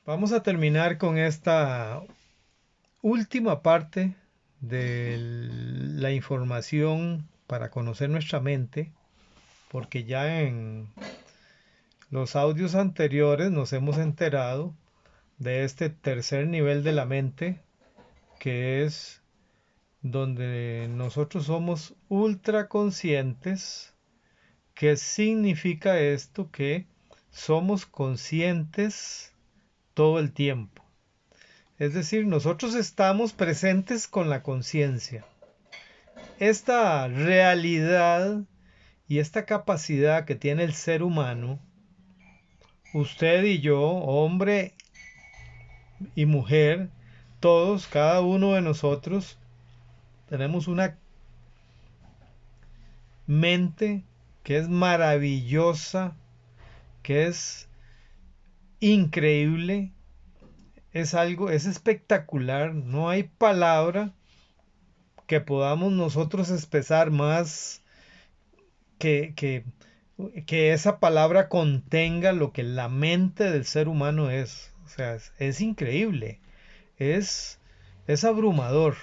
Vamos a terminar con esta última parte de la información para conocer nuestra mente, porque ya en los audios anteriores nos hemos enterado de este tercer nivel de la mente, que es donde nosotros somos ultra conscientes. ¿Qué significa esto? Que somos conscientes todo el tiempo. Es decir, nosotros estamos presentes con la conciencia. Esta realidad y esta capacidad que tiene el ser humano, usted y yo, hombre y mujer, todos, cada uno de nosotros, tenemos una mente que es maravillosa, que es increíble, es algo, es espectacular, no hay palabra que podamos nosotros expresar más que, que, que esa palabra contenga lo que la mente del ser humano es. O sea, es increíble, es, es abrumador.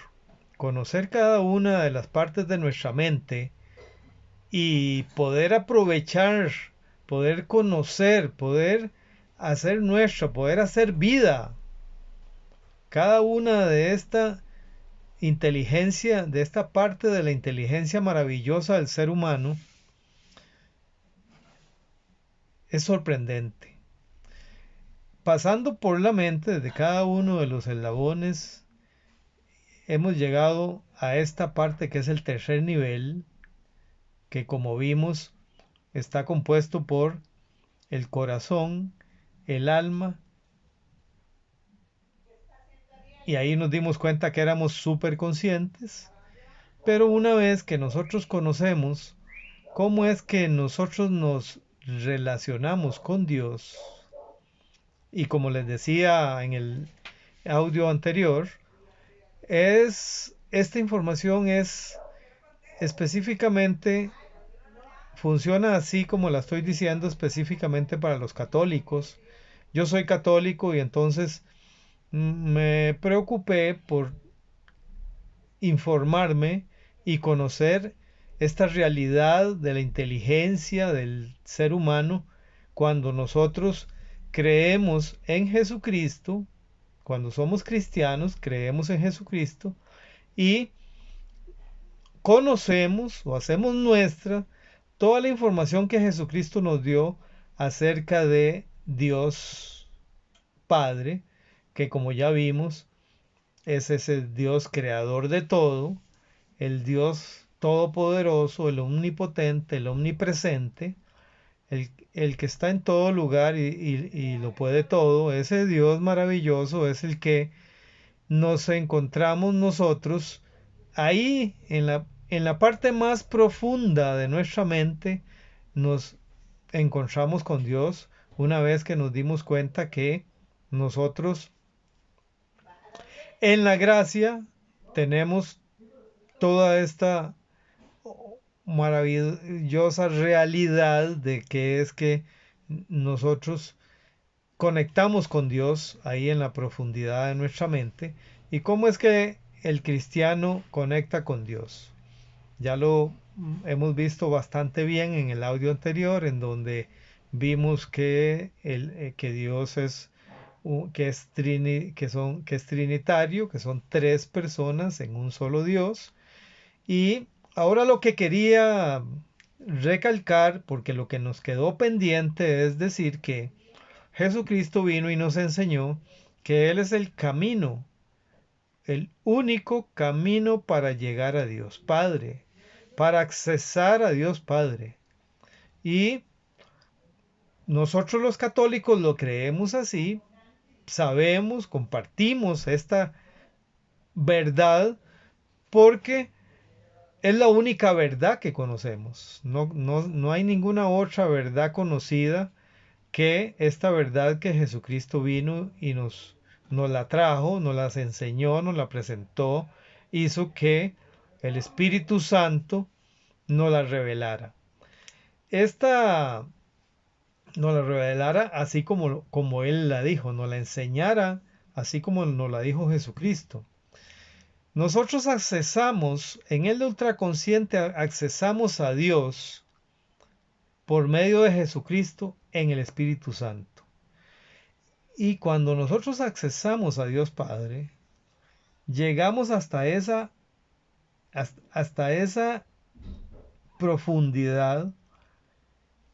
Conocer cada una de las partes de nuestra mente y poder aprovechar, poder conocer, poder hacer nuestra, poder hacer vida cada una de esta inteligencia, de esta parte de la inteligencia maravillosa del ser humano, es sorprendente. Pasando por la mente de cada uno de los eslabones, hemos llegado a esta parte que es el tercer nivel, que como vimos está compuesto por el corazón, el alma, y ahí nos dimos cuenta que éramos súper conscientes, pero una vez que nosotros conocemos cómo es que nosotros nos relacionamos con Dios, y como les decía en el audio anterior, esta información es específicamente, funciona así como la estoy diciendo específicamente para los católicos. Yo soy católico y entonces me preocupé por informarme y conocer esta realidad de la inteligencia del ser humano cuando nosotros creemos en Jesucristo, cuando somos cristianos, creemos en Jesucristo y conocemos o hacemos nuestra toda la información que Jesucristo nos dio acerca de Dios Padre, que como ya vimos es ese Dios creador de todo, el Dios todopoderoso, el omnipotente, el omnipresente, el que está en todo lugar y lo puede todo, ese Dios maravilloso es el que nos encontramos nosotros ahí en la parte más profunda de nuestra mente, nos encontramos con Dios una vez que nos dimos cuenta que nosotros en la gracia tenemos toda esta maravillosa realidad de que es que nosotros conectamos con Dios ahí en la profundidad de nuestra mente y cómo es que el cristiano conecta con Dios. Ya lo hemos visto bastante bien en el audio anterior en donde vimos que, que Dios es que es trinitario, que son tres personas en un solo Dios. Y ahora lo que quería recalcar, porque lo que nos quedó pendiente es decir que Jesucristo vino y nos enseñó que Él es el camino, el único camino para llegar a Dios Padre, para accesar a Dios Padre. Y nosotros los católicos lo creemos así, sabemos, compartimos esta verdad porque es la única verdad que conocemos. No hay ninguna otra verdad conocida que esta verdad que Jesucristo vino y nos la trajo, nos las enseñó, nos la presentó, hizo que el Espíritu Santo nos la revelara. Esta nos la revelara así como Él la dijo, nos la enseñara así como nos la dijo Jesucristo. Nosotros accesamos, en el ultraconsciente accesamos a Dios por medio de Jesucristo en el Espíritu Santo. Y cuando nosotros accesamos a Dios Padre, llegamos hasta esa profundidad,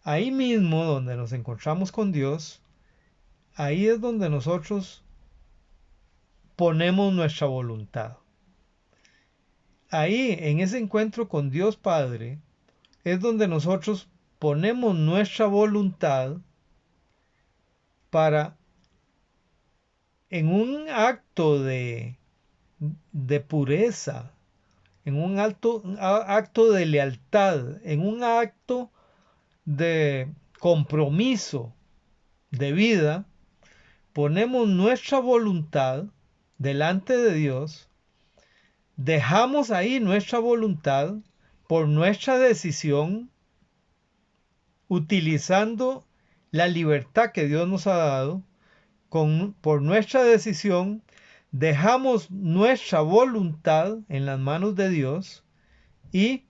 ahí mismo donde nos encontramos con Dios, ahí es donde nosotros ponemos nuestra voluntad. Ahí, en ese encuentro con Dios Padre, es donde nosotros ponemos nuestra voluntad para, en un acto de pureza, en un acto de lealtad, en un acto de compromiso de vida, ponemos nuestra voluntad delante de Dios, dejamos ahí nuestra voluntad por nuestra decisión, utilizando la libertad que Dios nos ha dado, por nuestra decisión, dejamos nuestra voluntad en las manos de Dios y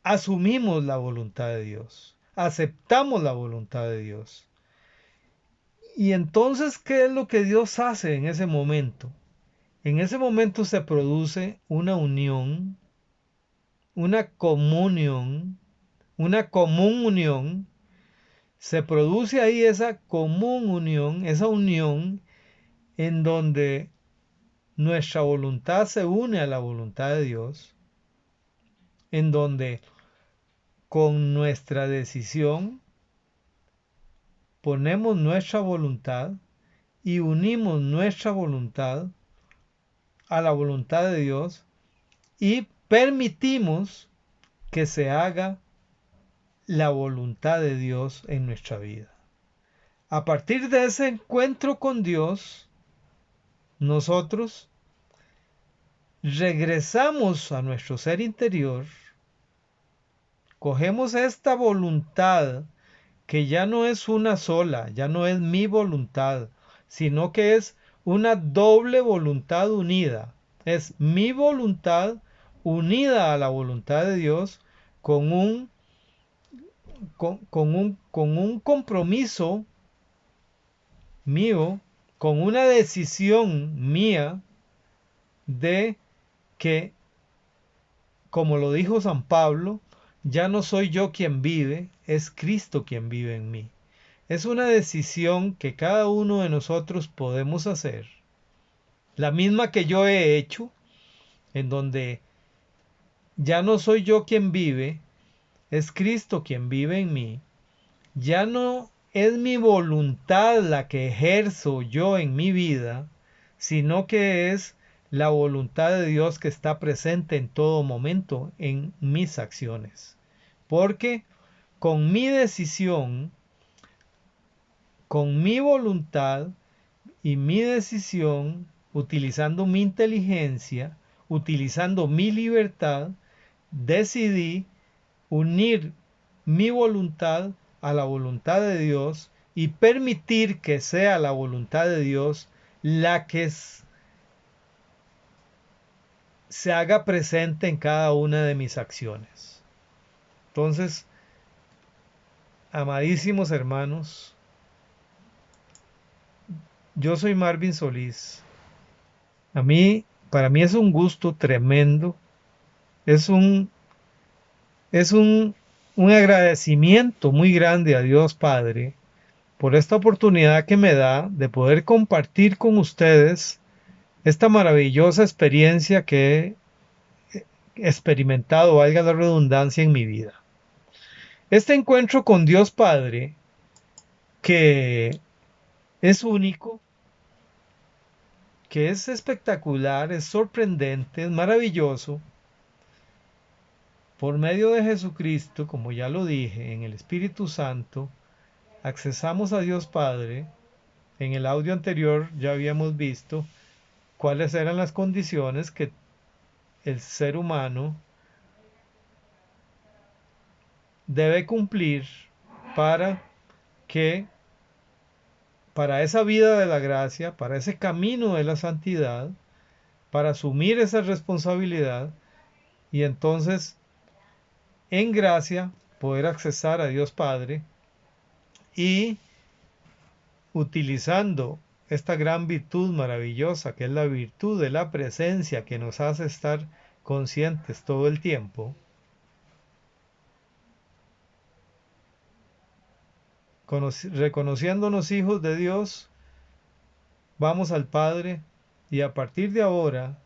asumimos la voluntad de Dios, aceptamos la voluntad de Dios. Y entonces, ¿qué es lo que Dios hace en ese momento? En ese momento se produce una unión, una comunión, una común unión. Se produce ahí esa común unión, esa unión en donde nuestra voluntad se une a la voluntad de Dios, en donde con nuestra decisión ponemos nuestra voluntad y unimos nuestra voluntad a la voluntad de Dios y permitimos que se haga la voluntad de Dios en nuestra vida. A partir de ese encuentro con Dios, nosotros regresamos a nuestro ser interior, cogemos esta voluntad que ya no es una sola, ya no es mi voluntad, sino que es una doble voluntad unida. Es mi voluntad unida a la voluntad de Dios con un compromiso mío, con una decisión mía de que, como lo dijo San Pablo, ya no soy yo quien vive, es Cristo quien vive en mí. Es una decisión que cada uno de nosotros podemos hacer, la misma que yo he hecho, en donde ya no soy yo quien vive, es Cristo quien vive en mí. Ya no es mi voluntad la que ejerzo yo en mi vida, sino que es la voluntad de Dios que está presente en todo momento en mis acciones. Porque con mi decisión, con mi voluntad y mi decisión, utilizando mi inteligencia, utilizando mi libertad, decidí unir mi voluntad a la voluntad de Dios y permitir que sea la voluntad de Dios la que se haga presente en cada una de mis acciones. Entonces, amadísimos hermanos, yo soy Marvin Solís. Para mí es un gusto tremendo, es un agradecimiento muy grande a Dios Padre por esta oportunidad que me da de poder compartir con ustedes esta maravillosa experiencia que he experimentado, valga la redundancia, en mi vida. Este encuentro con Dios Padre, que es único, que es espectacular, es sorprendente, es maravilloso, por medio de Jesucristo, como ya lo dije, en el Espíritu Santo, accesamos a Dios Padre. En el audio anterior ya habíamos visto cuáles eran las condiciones que el ser humano debe cumplir para que para esa vida de la gracia, para ese camino de la santidad, para asumir esa responsabilidad y entonces en gracia poder accesar a Dios Padre y utilizando esta gran virtud maravillosa que es la virtud de la presencia que nos hace estar conscientes todo el tiempo, reconociéndonos hijos de Dios, vamos al Padre y a partir de ahora,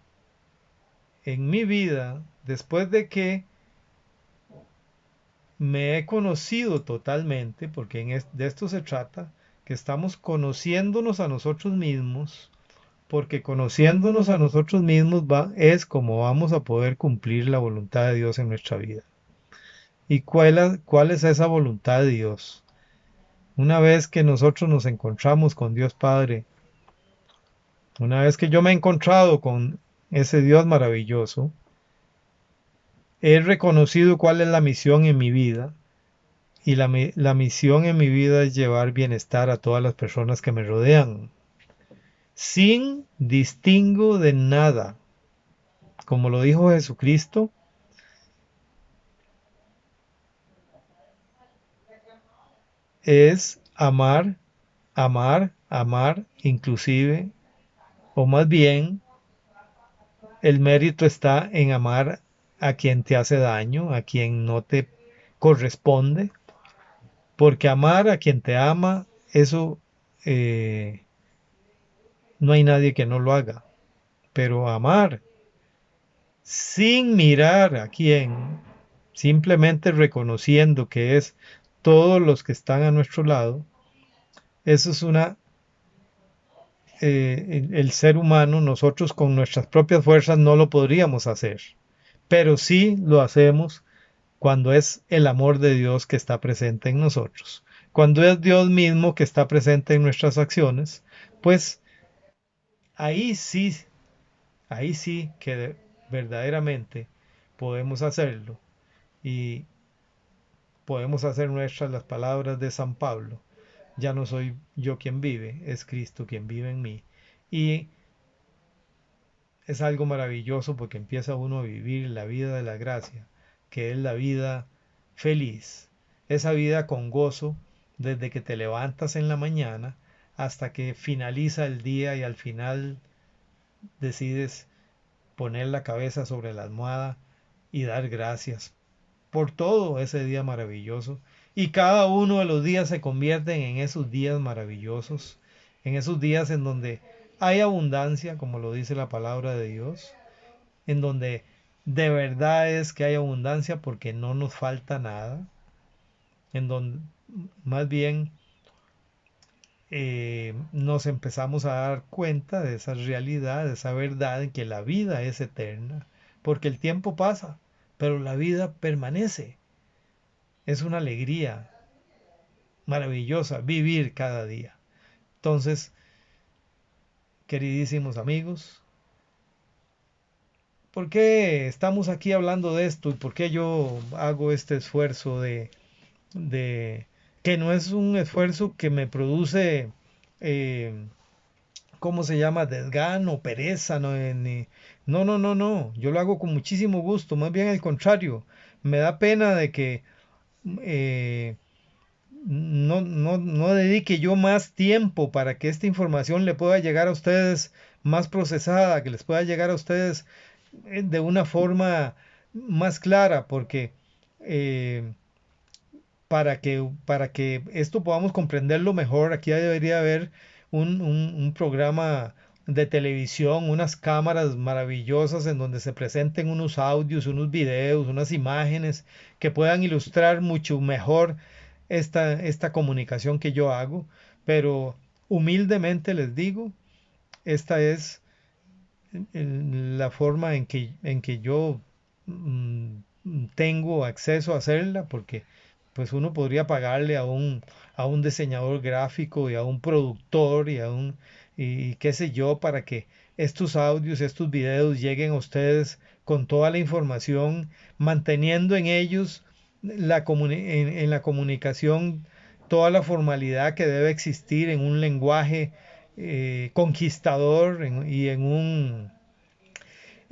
en mi vida, después de que me he conocido totalmente, porque de esto se trata, que estamos conociéndonos a nosotros mismos, porque conociéndonos a nosotros mismos es como vamos a poder cumplir la voluntad de Dios en nuestra vida. ¿Y cuál es esa voluntad de Dios? Una vez que nosotros nos encontramos con Dios Padre, una vez que yo me he encontrado con ese Dios maravilloso, he reconocido cuál es la misión en mi vida. Y la misión en mi vida es llevar bienestar a todas las personas que me rodean, sin distingo de nada. Como lo dijo Jesucristo, es amar, amar, amar, inclusive, o más bien, el mérito está en amar a quien te hace daño, a quien no te corresponde, porque amar a quien te ama, eso no hay nadie que no lo haga, pero amar sin mirar a quién, simplemente reconociendo que es todos los que están a nuestro lado, eso es el ser humano, nosotros con nuestras propias fuerzas no lo podríamos hacer, pero sí lo hacemos cuando es el amor de Dios que está presente en nosotros. Cuando es Dios mismo que está presente en nuestras acciones, pues ahí sí, ahí sí que verdaderamente podemos hacerlo y podemos hacer nuestras las palabras de San Pablo. Ya no soy yo quien vive, es Cristo quien vive en mí. Y es algo maravilloso porque empieza uno a vivir la vida de la gracia, que es la vida feliz, esa vida con gozo desde que te levantas en la mañana hasta que finaliza el día y al final decides poner la cabeza sobre la almohada y dar gracias por todo ese día maravilloso. Y cada uno de los días se convierten en esos días maravillosos, en esos días en donde hay abundancia, como lo dice la palabra de Dios, en donde de verdad es que hay abundancia porque no nos falta nada, en donde más bien nos empezamos a dar cuenta de esa realidad, de esa verdad en que la vida es eterna, porque el tiempo pasa, pero la vida permanece. Es una alegría maravillosa vivir cada día. Entonces, queridísimos amigos, ¿por qué estamos aquí hablando de esto y por qué yo hago este esfuerzo de que no es un esfuerzo que me produce, eh, ¿cómo se llama? Desgano, pereza, no, no, no, no, no, yo lo hago con muchísimo gusto, más bien al contrario, me da pena de que eh, no dedique yo más tiempo para que esta información le pueda llegar a ustedes más procesada, que les pueda llegar a ustedes de una forma más clara, porque eh, para que esto podamos comprenderlo mejor, aquí debería haber un programa de televisión, unas cámaras maravillosas en donde se presenten unos audios, unos videos, unas imágenes que puedan ilustrar mucho mejor esta comunicación que yo hago, pero humildemente les digo, esta es la forma en que yo mm, tengo acceso a hacerla, porque pues uno podría pagarle a un diseñador gráfico y a un productor y qué sé yo para que estos audios, estos videos lleguen a ustedes con toda la información, manteniendo en ellos en la comunicación toda la formalidad que debe existir en un lenguaje conquistador y en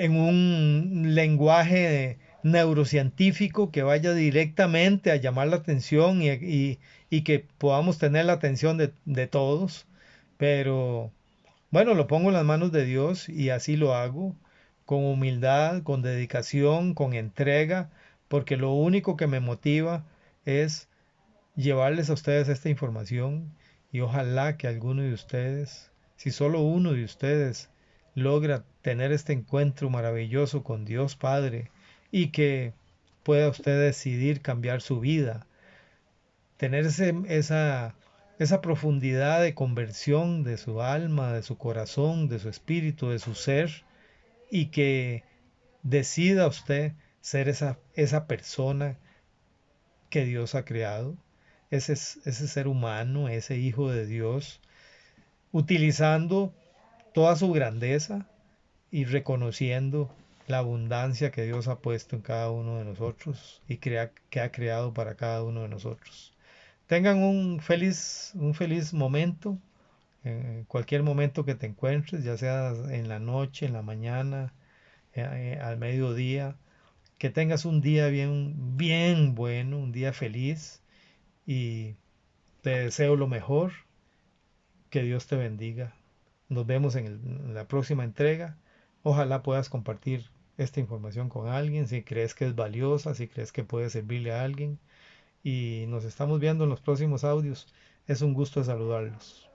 un lenguaje neurocientífico que vaya directamente a llamar la atención y que podamos tener la atención de todos. Pero bueno, lo pongo en las manos de Dios y así lo hago, con humildad, con dedicación, con entrega, porque lo único que me motiva es llevarles a ustedes esta información y ojalá que alguno de ustedes, si solo uno de ustedes logra tener este encuentro maravilloso con Dios Padre y que pueda usted decidir cambiar su vida, tener esa profundidad de conversión de su alma, de su corazón, de su espíritu, de su ser, y que decida usted ser esa persona que Dios ha creado, ese ser humano, ese hijo de Dios, utilizando toda su grandeza y reconociendo la abundancia que Dios ha puesto en cada uno de nosotros y que ha creado para cada uno de nosotros. Tengan un feliz momento, en cualquier momento que te encuentres, ya sea en la noche, en la mañana, al mediodía, que tengas un día bien bueno, un día feliz y te deseo lo mejor, que Dios te bendiga. Nos vemos en la próxima entrega. Ojalá puedas compartir esta información con alguien, si crees que es valiosa, si crees que puede servirle a alguien. Y nos estamos viendo en los próximos audios. Es un gusto saludarlos.